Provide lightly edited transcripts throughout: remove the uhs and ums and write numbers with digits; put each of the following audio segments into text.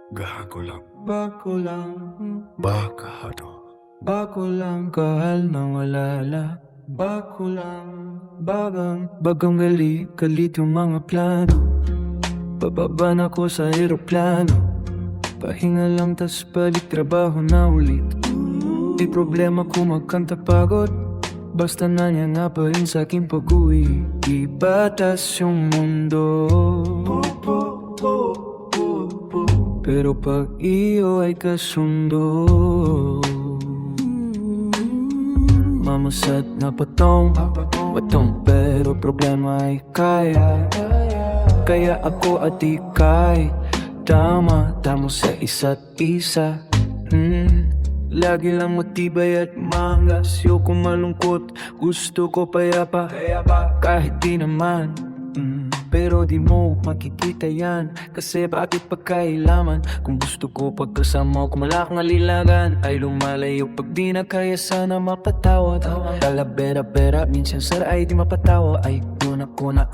Gago lang. Bago lang, Bakado. bago lang kahal ng alala. Bago lang, bagang galit yung mga plano. Bababa na ko sa aeroplano. Pahinga lang tas balik trabaho na ulit. Di problema kung magkanta pagod, basta nanya nga pa rin sa'king pag-uwi. Di batas yung mundo, pero pag iyo ay kasundo, mamasad na batong pero problema ay kaya. Kaya ako at ikay tama sa isa't isa. Lagi lang matibay at maangas. Yoko malungkot, gusto ko payapa. Kahit di naman pero di mo makikita yan. Kasi bakit pagkailaman? Kung gusto ko pagkasama ko malakang alilagan, ay lumalayo pag di na kaya sana mapatawad. Kalabera-bera, minsan sir ay di mapatawa. Ay doon ako na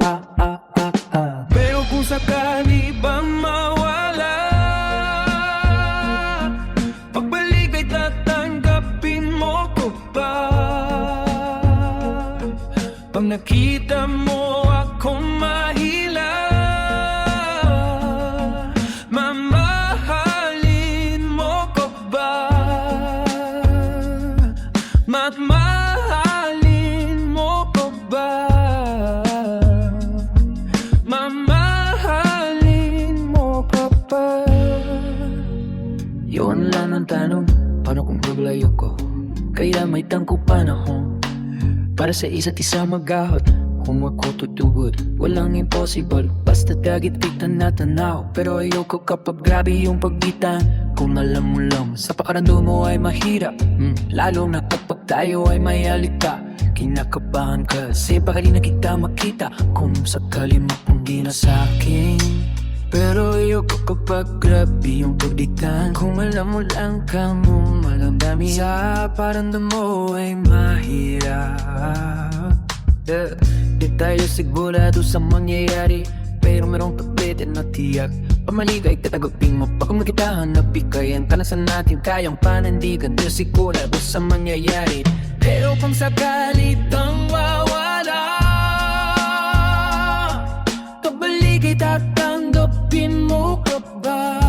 Pero kung sakali bang mawala, pagbalik ay tatanggapin mo ko ba? Pag nakita mo akong mahila, mamahalin mo ko ba? Mamahalin mo ko ba? Mamahalin mo ko ba? Yun lang ang tanong, paano kung maglayo ko? Kaya may tangko panahon para sa isa't isa magahot. Kung ako tutugod, walang impossible, basta dagit-kita na tanaw. Pero ayoko kapag grabe yung pagbitan. Kung alam mo lang, sa pakarando mo ay mahirap, lalo na kapag tayo ay may halika. Kinakabahan kasi baka di na kita makita kung sakali mapanggi na sa'kin. Pero ayoko kapag grabe yung pagdikan. Kung alam mo lang ka mo malamdamin, sa pakiramdam mo ay mahirap. Di tayo sigurado sa mangyayari, pero merong tablete na tiyak. Pamaligay tatagapin mo pa kung magkitahanap. Ikayan ka na sa natin kayang panindigan. Di sigurado sa mangyayari, pero kung sakali kang wawala, kabalik ay tatanggapin mo ka ba?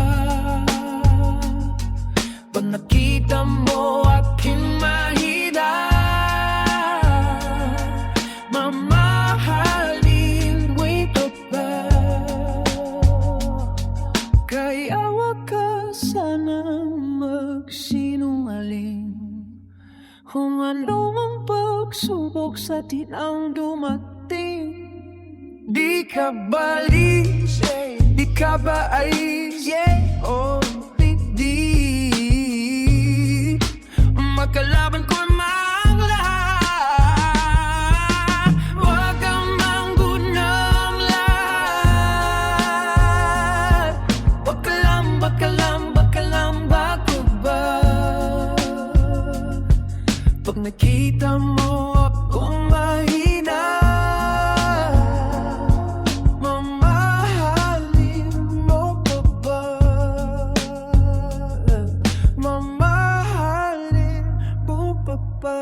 Pag nakita mo aking mahina, mamahalin mo ito ba? Kaya wag ka sanang magsinungaling. Kung ano mang pagsubok sa atin ang dumating, di ka balis, di ka ba alis, oh, di makalaban ko mang lahat. Wag kang manggunang lahat. Bakalam bago ba? Pag nakita mo akong mahina, mamahalin mo pa ba? Mamahalin mo pa ba?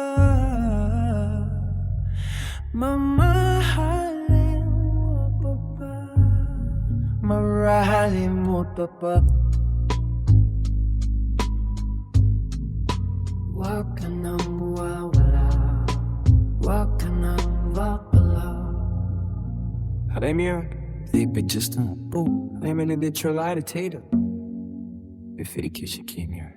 Mamahalin mo pa ba? Mamahalin mo pa ba? Wag ka nang mawawala, wag ka nang mawawala. Arayamıyor. Deyip just bu. Hemen de çöl ayrı teyze. Bir friki çekeyim ya.